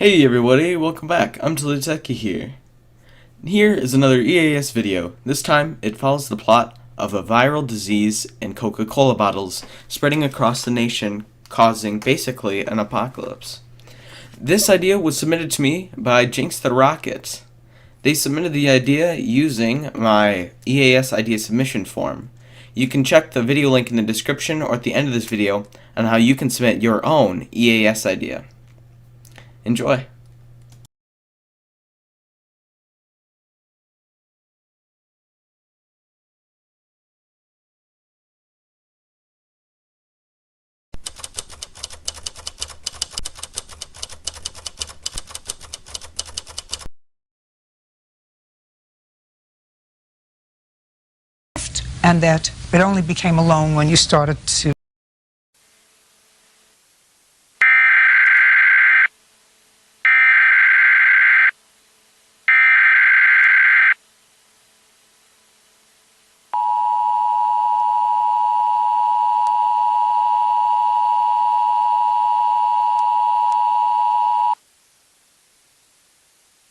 Hey everybody, welcome back. I'm Talizeki here. Here is another EAS video. This time, it follows the plot of a viral disease in Coca-Cola bottles spreading across the nation, causing basically an apocalypse. This idea was submitted to me by Jinx the Rocket. They submitted the idea using my EAS idea submission form. You can check the video link in the description or at the end of this video on how you can submit your own EAS idea. Enjoy. And that it only became alone when you started to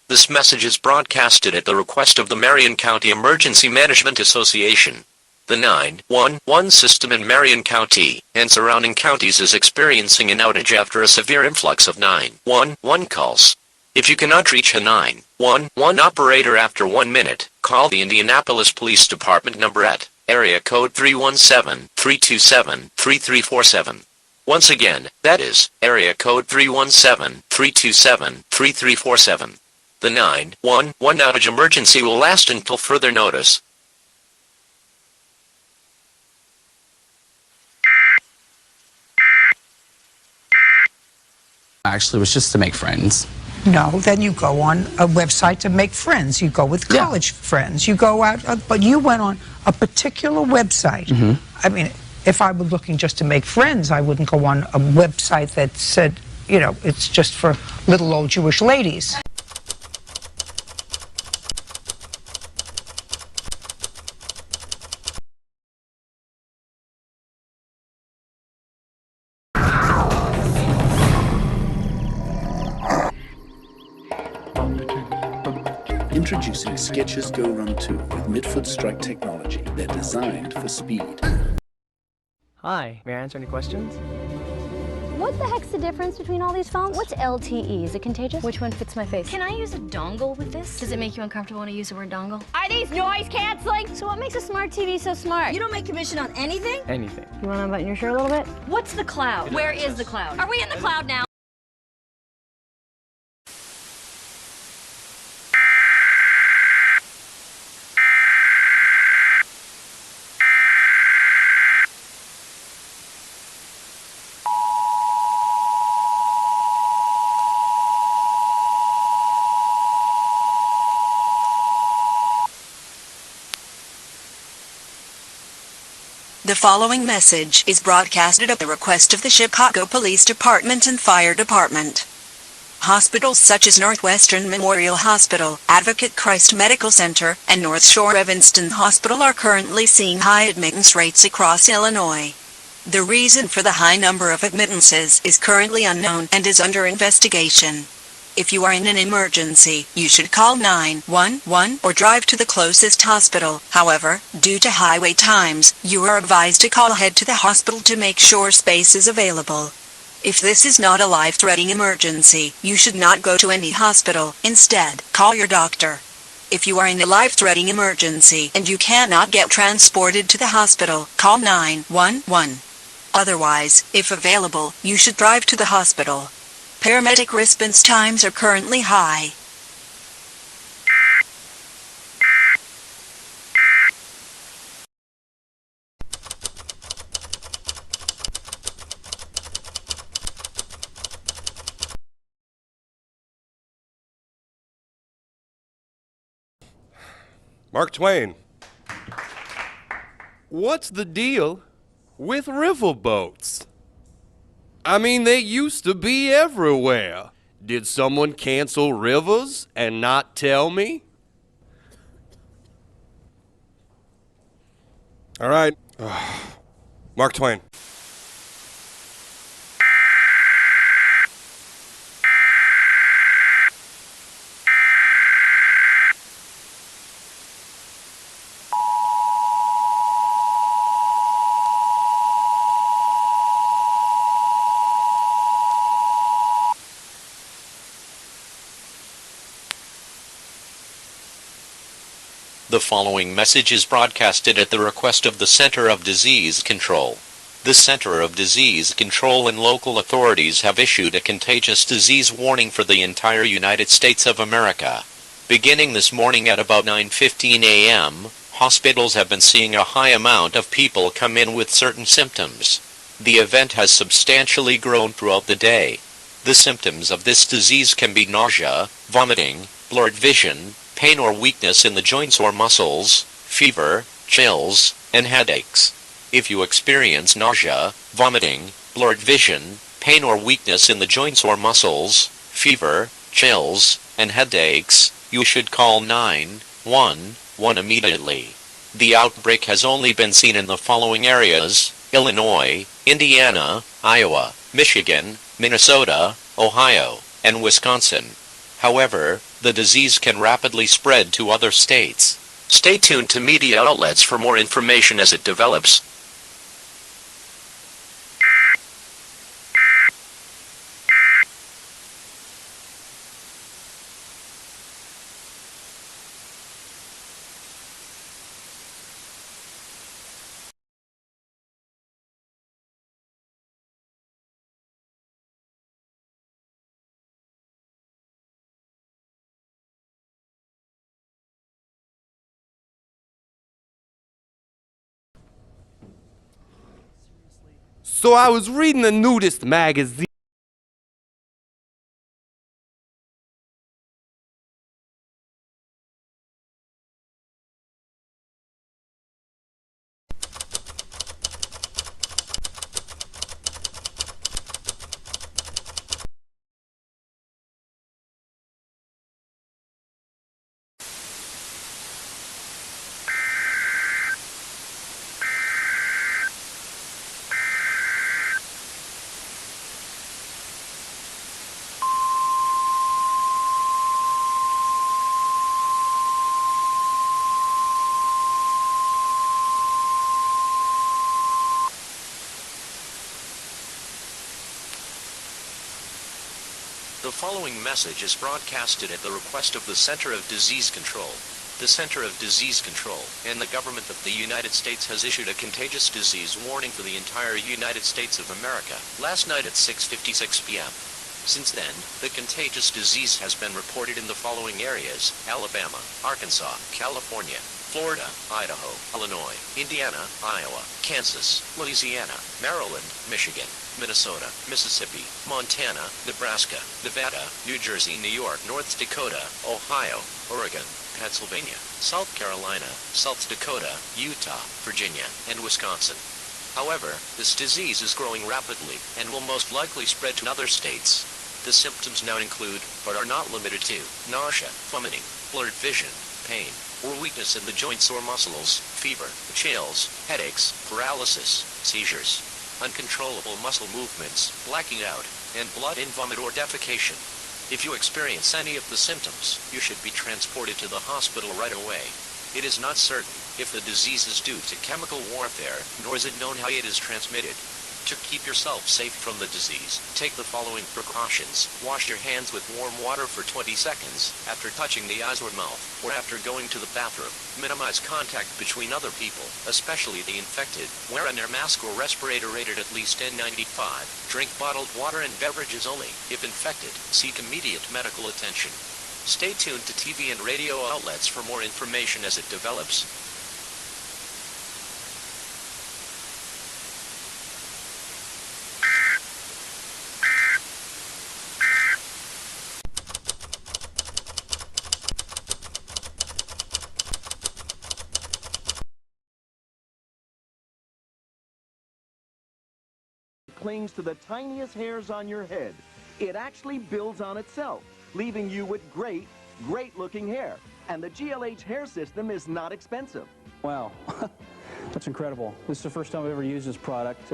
This message is broadcasted at the request of the Marion County Emergency Management Association. The 911 system in Marion County and surrounding counties is experiencing an outage after a severe influx of 911 calls. If you cannot reach a 911 operator after 1 minute, call the Indianapolis Police Department number at area code 317-327-3347. Once again, that is area code 317-327-3347. The 911 outage emergency will last until further notice. Actually, it was just to make friends. no, then you go on a website to make friends. You go with college friends. You go out, but you went on a particular website. I mean, if I were looking just to make friends, I wouldn't go on a website that said, you know, it's just for little old Jewish ladies. Introducing Skechers Go Run 2 with midfoot strike technology. They're designed for speed. Hi, may I answer any questions? What the heck's the difference between all these phones? What's LTE? Is it contagious? Which one fits my face? Can I use a dongle with this? Does it make you uncomfortable when I use the word dongle? Are these noise canceling? So what makes a smart TV so smart? You don't make commission on anything? Anything. You want to unbutton your shirt a little bit? What's the cloud? Where is the cloud? Are we in the cloud now? The following message is broadcasted at the request of the Chicago Police Department and Fire Department. Hospitals such as Northwestern Memorial Hospital, Advocate Christ Medical Center, and North Shore Evanston Hospital are currently seeing high admittance rates across Illinois. The reason for the high number of admittances is currently unknown and is under investigation. If you are in an emergency, you should call 911 or drive to the closest hospital. However, due to highway times, you are advised to call ahead to the hospital to make sure space is available. If this is not a life-threatening emergency, you should not go to any hospital. Instead, call your doctor. If you are in a life-threatening emergency and you cannot get transported to the hospital, call 911. Otherwise, if available, you should drive to the hospital. Paramedic response times are currently high. Mark Twain, what's the deal with riverboats? I mean, they used to be everywhere. Did someone cancel rivers and not tell me? All right. Mark Twain. The following message is broadcasted at the request of the Center of Disease Control. The Center of Disease Control and local authorities have issued a contagious disease warning for the entire United States of America. Beginning this morning at about 9:15 a.m., hospitals have been seeing a high amount of people come in with certain symptoms. The event has substantially grown throughout the day. The symptoms of this disease can be nausea, vomiting, blurred vision, pain or weakness in the joints or muscles, fever, chills, and headaches. If you experience nausea, vomiting, blurred vision, pain or weakness in the joints or muscles, fever, chills, and headaches, you should call 911 immediately. The outbreak has only been seen in the following areas: Illinois, Indiana, Iowa, Michigan, Minnesota, Ohio, and Wisconsin. However, the disease can rapidly spread to other states. Stay tuned to media outlets for more information as it develops. So I was reading the nudist magazine. The following message is broadcasted at the request of the Center of Disease Control. The Center of Disease Control and the government of the United States has issued a contagious disease warning for the entire United States of America last night at 6:56 p.m. Since then, the contagious disease has been reported in the following areas: Alabama, Arkansas, California, Florida, Idaho, Illinois, Indiana, Iowa, Kansas, Louisiana, Maryland, Michigan, Minnesota, Mississippi, Montana, Nebraska, Nevada, New Jersey, New York, North Dakota, Ohio, Oregon, Pennsylvania, South Carolina, South Dakota, Utah, Virginia, and Wisconsin. However, this disease is growing rapidly and will most likely spread to other states. The symptoms now include, but are not limited to, nausea, vomiting, blurred vision, pain, or weakness in the joints or muscles, fever, chills, headaches, paralysis, seizures, uncontrollable muscle movements, blacking out, and blood in vomit or defecation. If you experience any of the symptoms, you should be transported to the hospital right away. It is not certain if the disease is due to chemical warfare, nor is it known how it is transmitted. To keep yourself safe from the disease, take the following precautions. Wash your hands with warm water for 20 seconds after touching the eyes or mouth, or after going to the bathroom. Minimize contact between other people, especially the infected. Wear an air mask or respirator rated at least N95. Drink bottled water and beverages only. If infected, seek immediate medical attention. Stay tuned to TV and radio outlets for more information as it develops. Clings to the tiniest hairs on your head. It actually builds on itself, leaving you with great looking hair. And the GLH hair system is not expensive. Wow, that's incredible. This is the first time I've ever used this product.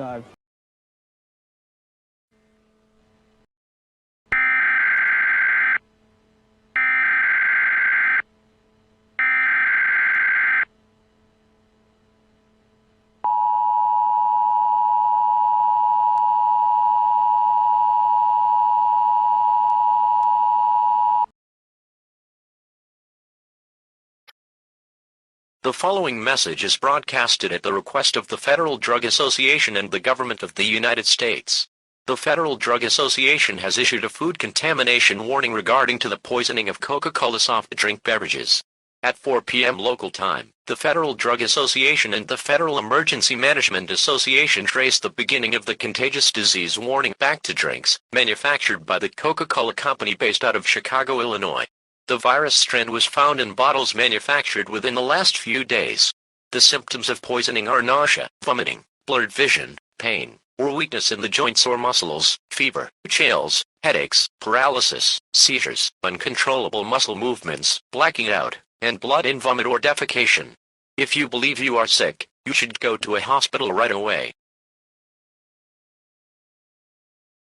The following message is broadcasted at the request of the Federal Drug Association and the Government of the United States. The Federal Drug Association has issued a food contamination warning regarding to the poisoning of Coca-Cola soft drink beverages. At 4 p.m. local time, the Federal Drug Association and the Federal Emergency Management Association traced the beginning of the contagious disease warning back to drinks manufactured by the Coca-Cola Company based out of Chicago, Illinois. The virus strand was found in bottles manufactured within the last few days. The symptoms of poisoning are nausea, vomiting, blurred vision, pain, or weakness in the joints or muscles, fever, chills, headaches, paralysis, seizures, uncontrollable muscle movements, blacking out, and blood in vomit or defecation. If you believe you are sick, you should go to a hospital right away.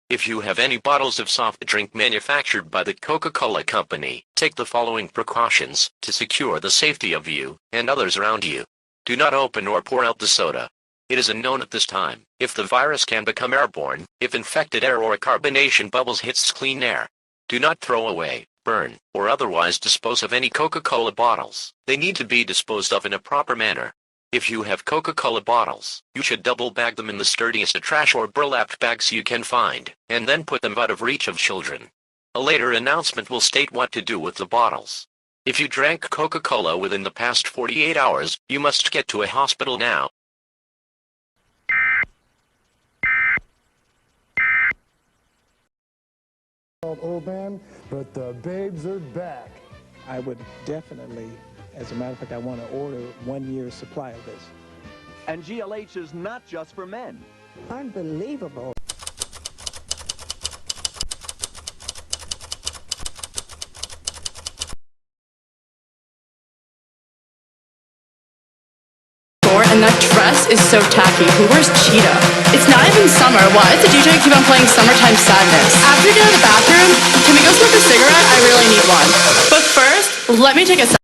If you have any bottles of soft drink manufactured by the Coca-Cola Company, take the following precautions to secure the safety of you and others around you. Do not open or pour out the soda. It is unknown at this time if the virus can become airborne, if infected air or carbonation bubbles hits clean air. Do not throw away, burn, or otherwise dispose of any Coca-Cola bottles. They need to be disposed of in a proper manner. If you have Coca-Cola bottles, you should double bag them in the sturdiest trash or burlap bags you can find, and then put them out of reach of children. A later announcement will state what to do with the bottles. If you drank Coca-Cola within the past 48 hours, you must get to a hospital now. Old man, but the babes are back. I would definitely, as a matter of fact, I want to order 1 year's supply of this. And GLH is not just for men. Unbelievable. And that dress is so tacky. Who wears cheetah? It's not even summer. Why does the DJ keep on playing Summertime Sadness? After we get out of the bathroom, can we go smoke a cigarette? I really need one. But first, let me take a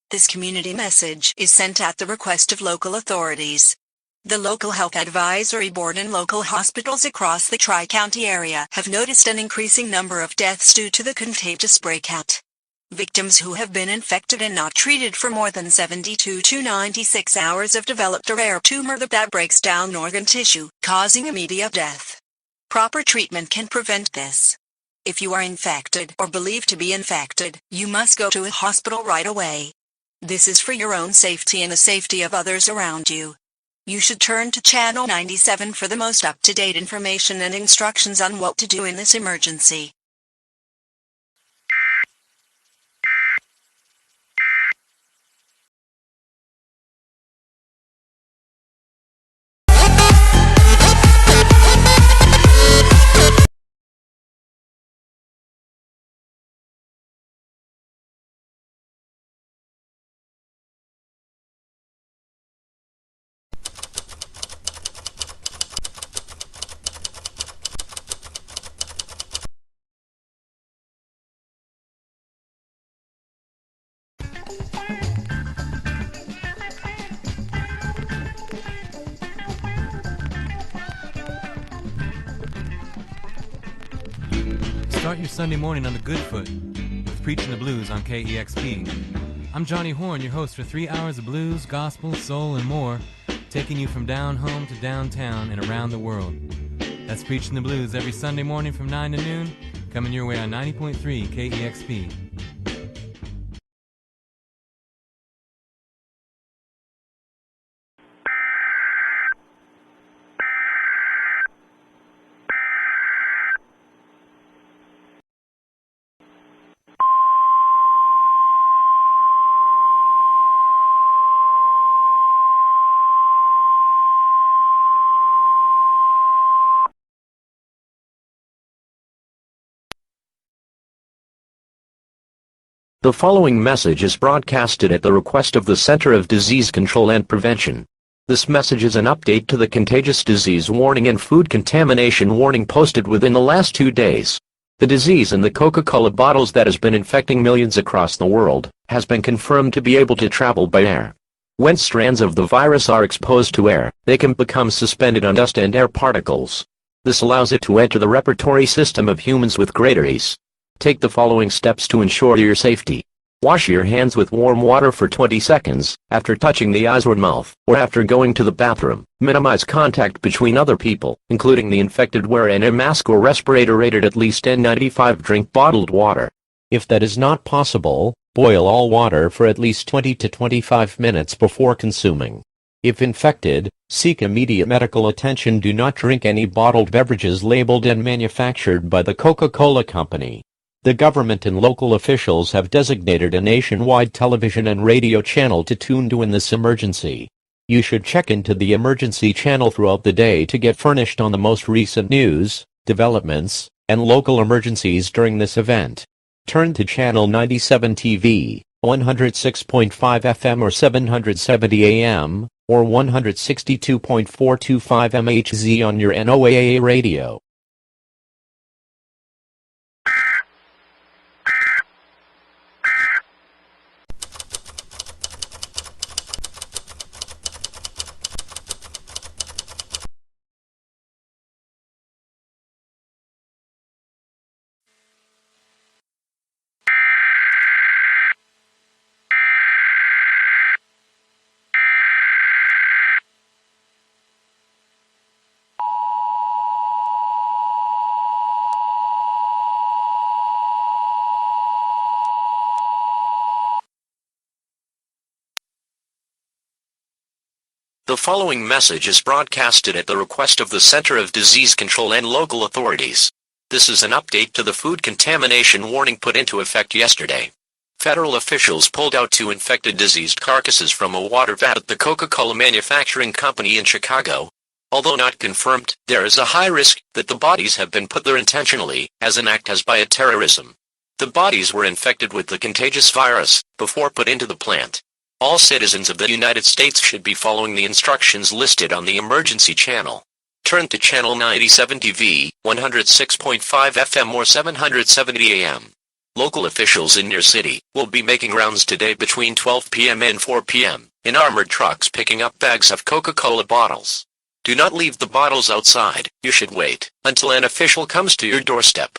This community message is sent at the request of local authorities. The Local Health Advisory Board and local hospitals across the Tri-County area have noticed an increasing number of deaths due to the contagious breakout. Victims who have been infected and not treated for more than 72 to 96 hours have developed a rare tumor that breaks down organ tissue, causing immediate death. Proper treatment can prevent this. If you are infected or believed to be infected, you must go to a hospital right away. This is for your own safety and the safety of others around you. You should turn to Channel 97 for the most up-to-date information and instructions on what to do in this emergency. Start your Sunday morning on the good foot with Preaching the Blues on KEXP. I'm Johnny Horn, your host for 3 hours of blues, gospel, soul, and more, taking you from down home to downtown and around the world. That's Preaching the Blues every Sunday morning from 9 to noon, coming your way on 90.3 KEXP. The following message is broadcasted at the request of the Center of Disease Control and Prevention. This message is an update to the contagious disease warning and food contamination warning posted within the last 2 days. The disease in the Coca-Cola bottles that has been infecting millions across the world has been confirmed to be able to travel by air. When strands of the virus are exposed to air, they can become suspended on dust and air particles. This allows it to enter the respiratory system of humans with greater ease. Take the following steps to ensure your safety. Wash your hands with warm water for 20 seconds, after touching the eyes or mouth, or after going to the bathroom. Minimize contact between other people, including the infected. Wear a mask or respirator rated at least N95. Drink bottled water. If that is not possible, boil all water for at least 20 to 25 minutes before consuming. If infected, seek immediate medical attention. Do not drink any bottled beverages labeled and manufactured by the Coca-Cola Company. The government and local officials have designated a nationwide television and radio channel to tune to in this emergency. You should check into the emergency channel throughout the day to get furnished on the most recent news, developments, and local emergencies during this event. Turn to Channel 97 TV, 106.5 FM or 770 AM, or 162.425 MHz on your NOAA radio. The following message is broadcasted at the request of the Center of Disease Control and local authorities. This is an update to the food contamination warning put into effect yesterday. Federal officials pulled out 2 infected diseased carcasses from a water vat at the Coca-Cola manufacturing company in Chicago. Although not confirmed, there is a high risk that the bodies have been put there intentionally, as an act as bioterrorism. The bodies were infected with the contagious virus before put into the plant. All citizens of the United States should be following the instructions listed on the emergency channel. Turn to Channel 97 TV, 106.5 FM or 770 AM. Local officials in your city will be making rounds today between 12 p.m. and 4 p.m. in armored trucks picking up bags of Coca-Cola bottles. Do not leave the bottles outside. You should wait until an official comes to your doorstep.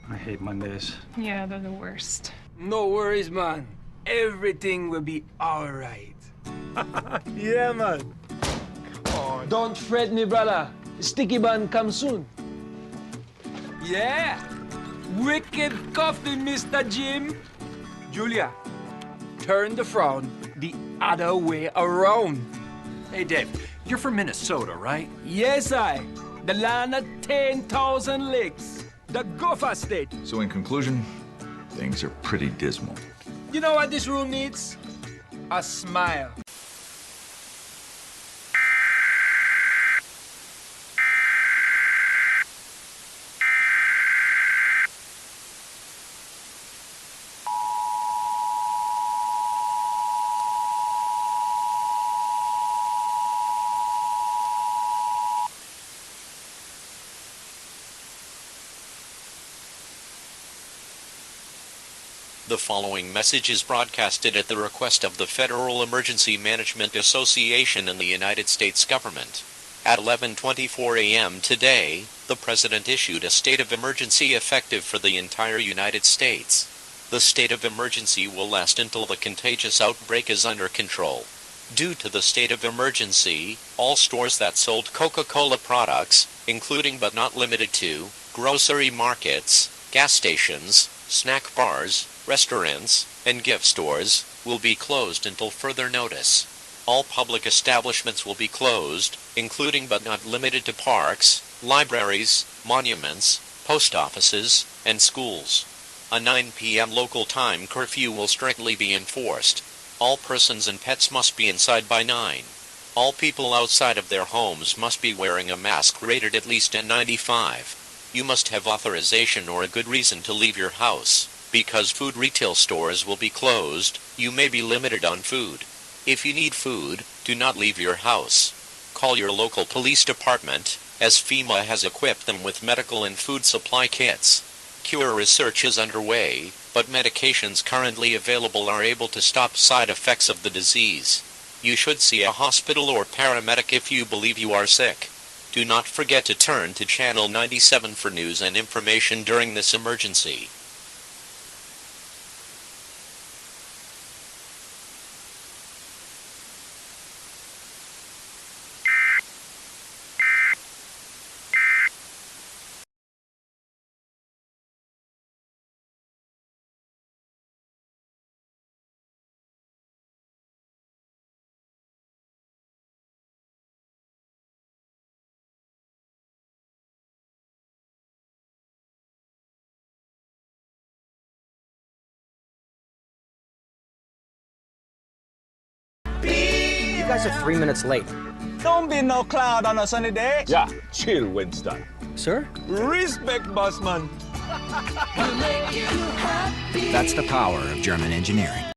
I hate Mondays. Yeah, they're the worst. No worries, man. Everything will be alright. Yeah, man. Come on. Don't fret me, brother. Sticky bun comes soon. Yeah. Wicked coffee, Mr. Jim. Julia, turn the frown the other way around. Hey, Dave, you're from Minnesota, right? Yes, the land of 10,000 lakes. The Gopher State. So in conclusion, things are pretty dismal. You know what this room needs? A smile. The following message is broadcasted at the request of the Federal Emergency Management Association and the United States government. At 11:24 a.m. today, the President issued a state of emergency effective for the entire United States. The state of emergency will last until the contagious outbreak is under control. Due to the state of emergency, all stores that sold Coca-Cola products, including but not limited to, grocery markets, gas stations, snack bars, restaurants, and gift stores, will be closed until further notice. All public establishments will be closed, including but not limited to parks, libraries, monuments, post offices, and schools. A 9 p.m. local time curfew will strictly be enforced. All persons and pets must be inside by 9. All people outside of their homes must be wearing a mask rated at least N95. You must have authorization or a good reason to leave your house. Because food retail stores will be closed, you may be limited on food. If you need food, do not leave your house. Call your local police department, as FEMA has equipped them with medical and food supply kits. Cure research is underway, but medications currently available are able to stop side effects of the disease. You should see a hospital or paramedic if you believe you are sick. Do not forget to turn to Channel 97 for news and information during this emergency. You guys are 3 minutes late. Don't be no cloud on a sunny day. Yeah, chill, Winston. Sir? Respect, boss man. That's the power of German engineering.